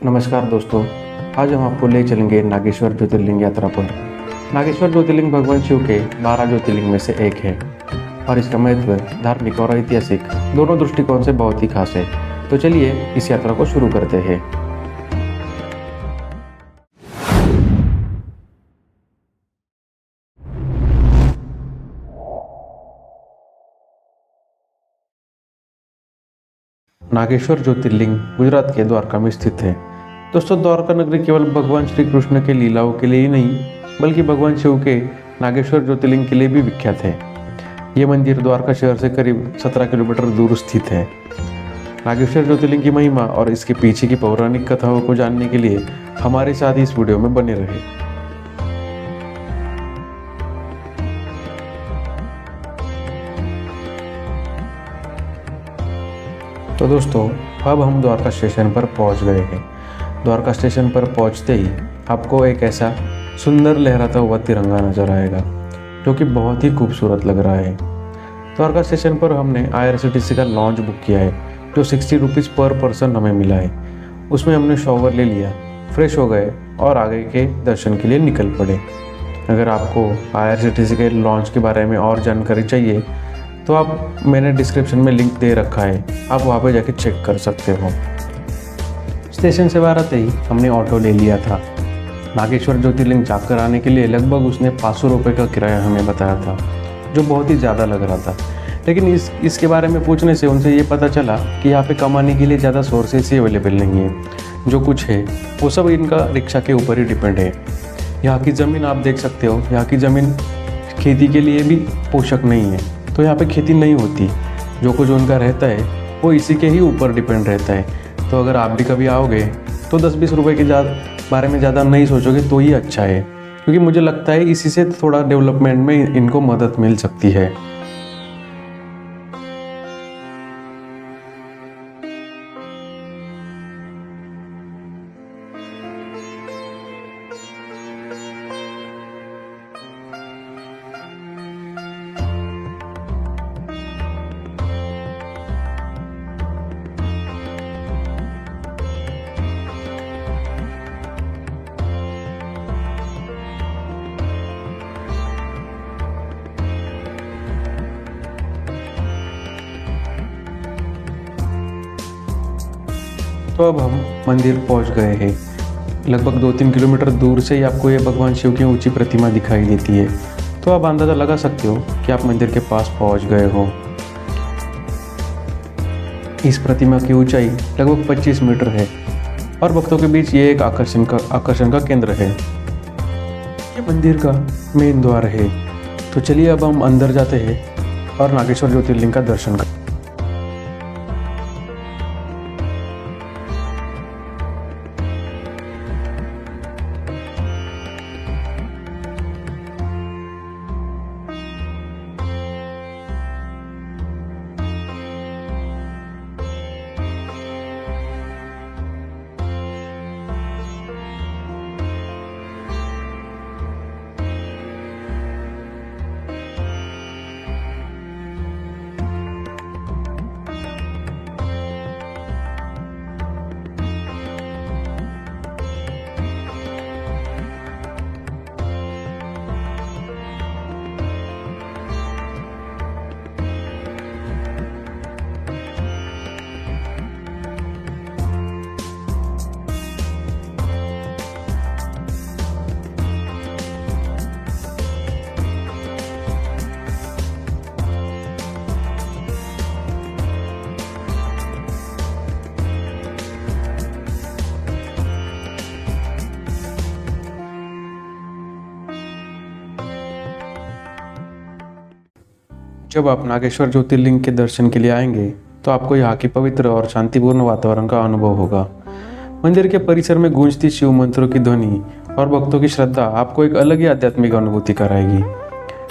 नमस्कार दोस्तों, आज हम आपको ले चलेंगे नागेश्वर ज्योतिर्लिंग यात्रा पर। नागेश्वर ज्योतिर्लिंग भगवान शिव के 12 ज्योतिर्लिंग में से एक है और इसका महत्व धार्मिक और ऐतिहासिक दोनों दृष्टिकोण से बहुत ही खास है। तो चलिए इस यात्रा को शुरू करते हैं। नागेश्वर ज्योतिर्लिंग गुजरात के द्वारका में स्थित है। दोस्तों, द्वारका नगरी केवल भगवान श्री कृष्ण के लीलाओं के लिए ही नहीं बल्कि भगवान शिव के नागेश्वर ज्योतिर्लिंग के लिए भी विख्यात है। ये मंदिर द्वारका शहर से करीब 17 किलोमीटर दूर स्थित है। नागेश्वर ज्योतिर्लिंग की महिमा और इसके पीछे की पौराणिक कथाओं को जानने के लिए हमारे साथ इस वीडियो में बने रहे। तो दोस्तों, अब हम द्वारका स्टेशन पर पहुंच गए हैं। द्वारका स्टेशन पर पहुंचते ही आपको एक ऐसा सुंदर लहराता हुआ तिरंगा नजर आएगा जो कि बहुत ही खूबसूरत लग रहा है। द्वारका स्टेशन पर हमने IRCTC का लॉन्च बुक किया है जो 60 रुपीज़ पर पर्सन हमें मिला है। उसमें हमने शॉवर ले लिया, फ्रेश हो गए और आगे के दर्शन के लिए निकल पड़े। अगर आपको IRCTC के लॉन्च के बारे में और जानकारी चाहिए तो मैंने डिस्क्रिप्शन में लिंक दे रखा है, आप वहाँ पे जाके चेक कर सकते हो। स्टेशन से बाहर आते ही हमने ऑटो ले लिया था। नागेश्वर ज्योतिर्लिंग जाकर आने के लिए लगभग उसने 500 रुपये का किराया हमें बताया था, जो बहुत ही ज़्यादा लग रहा था। लेकिन इसके बारे में पूछने से उनसे ये पता चला कि यहाँ पे कमाने के लिए ज़्यादा सोर्सेस ही अवेलेबल नहीं है। जो कुछ है वो सब इनका रिक्शा के ऊपर ही डिपेंड है। यहाँ की ज़मीन आप देख सकते हो, यहाँ की ज़मीन खेती के लिए भी पोषक नहीं है, तो यहाँ पे खेती नहीं होती। जो कुछ उनका रहता है वो इसी के ही ऊपर डिपेंड रहता है। तो अगर आप भी कभी आओगे तो 10-20 रुपए के बारे में ज़्यादा नहीं सोचोगे तो ही अच्छा है, क्योंकि मुझे लगता है इसी से थोड़ा डेवलपमेंट में इनको मदद मिल सकती है। तो अब हम मंदिर पहुंच गए हैं। लगभग 2-3 किलोमीटर दूर से ही आपको ये भगवान शिव की ऊंची प्रतिमा दिखाई देती है, तो आप अंदाज़ा लगा सकते हो कि आप मंदिर के पास पहुंच गए हो। इस प्रतिमा की ऊंचाई लगभग 25 मीटर है और भक्तों के बीच ये एक आकर्षण का केंद्र है। ये मंदिर का मेन द्वार है। तो चलिए अब हम अंदर जाते हैं और नागेश्वर ज्योतिर्लिंग का दर्शन करते हैं। जब आप नागेश्वर ज्योतिर्लिंग के दर्शन के लिए आएंगे तो आपको यहाँ की पवित्र और शांतिपूर्ण वातावरण का अनुभव होगा। मंदिर के परिसर में गूंजती शिव मंत्रों की ध्वनि और भक्तों की श्रद्धा आपको एक अलग ही आध्यात्मिक अनुभूति कराएगी।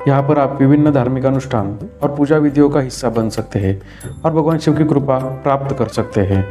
यहाँ पर आप विभिन्न धार्मिक अनुष्ठान और पूजा विधियों का हिस्सा बन सकते हैं और भगवान शिव की कृपा प्राप्त कर सकते हैं।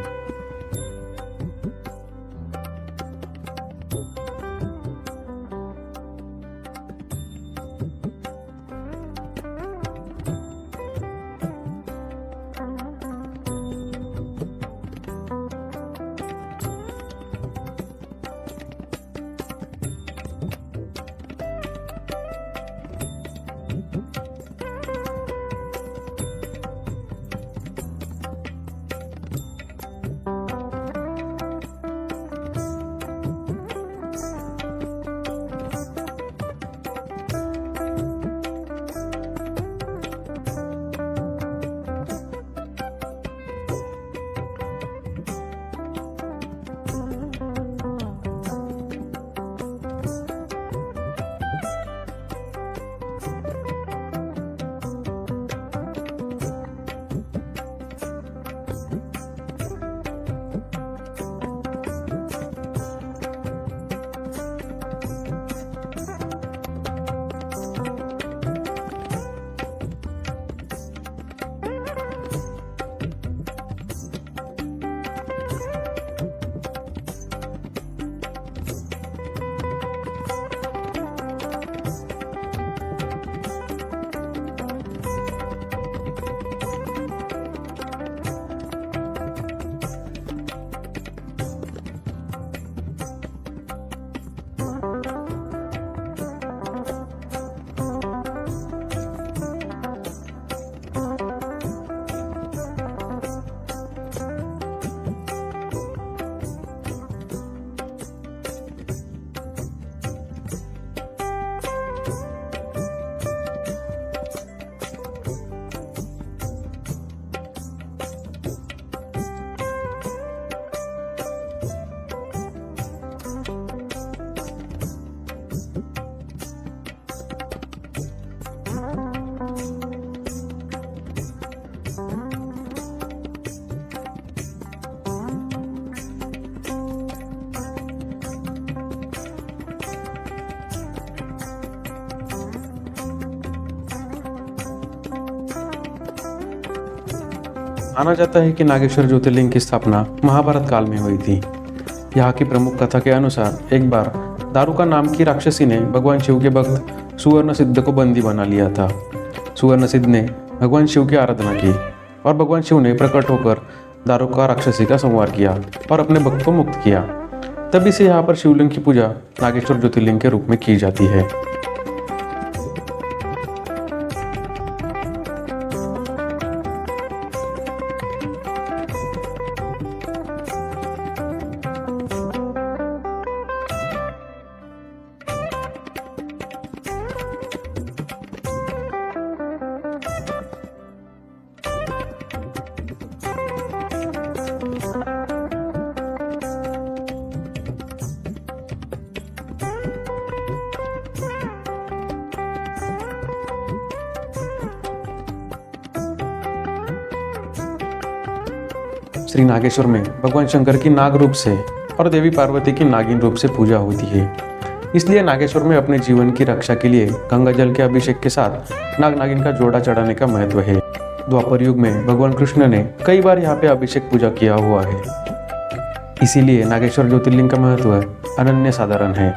माना जाता है कि नागेश्वर ज्योतिर्लिंग की स्थापना महाभारत काल में हुई थी। यहाँ की प्रमुख कथा के अनुसार एक बार दारुका नाम की राक्षसी ने भगवान शिव के भक्त सुवर्ण सिद्ध को बंदी बना लिया था। सुवर्ण सिद्ध ने भगवान शिव की आराधना की और भगवान शिव ने प्रकट होकर दारुका राक्षसी का संहार किया और अपने भक्त को मुक्त किया। तभी से यहाँ पर शिवलिंग की पूजा नागेश्वर ज्योतिर्लिंग के रूप में की जाती है। श्री नागेश्वर में भगवान शंकर की नाग रूप से और देवी पार्वती की नागिन रूप से पूजा होती है। इसलिए नागेश्वर में अपने जीवन की रक्षा के लिए गंगा जल के अभिषेक के साथ नाग नागिन का जोड़ा चढ़ाने का महत्व है। द्वापर युग में भगवान कृष्ण ने कई बार यहाँ पे अभिषेक पूजा किया हुआ है। इसीलिए नागेश्वर ज्योतिर्लिंग का महत्व अनन्य साधारण है।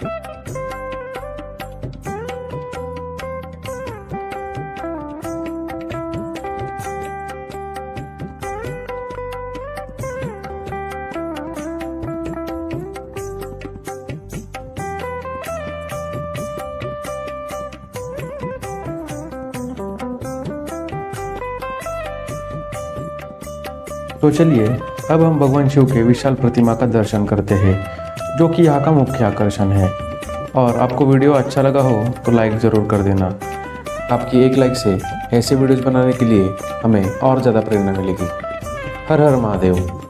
तो चलिए अब हम भगवान शिव के विशाल प्रतिमा का दर्शन करते हैं, जो कि यहाँ का मुख्य आकर्षण है। और आपको वीडियो अच्छा लगा हो तो लाइक ज़रूर कर देना। आपकी एक लाइक से ऐसे वीडियोज़ बनाने के लिए हमें और ज़्यादा प्रेरणा मिलेगी। हर हर महादेव।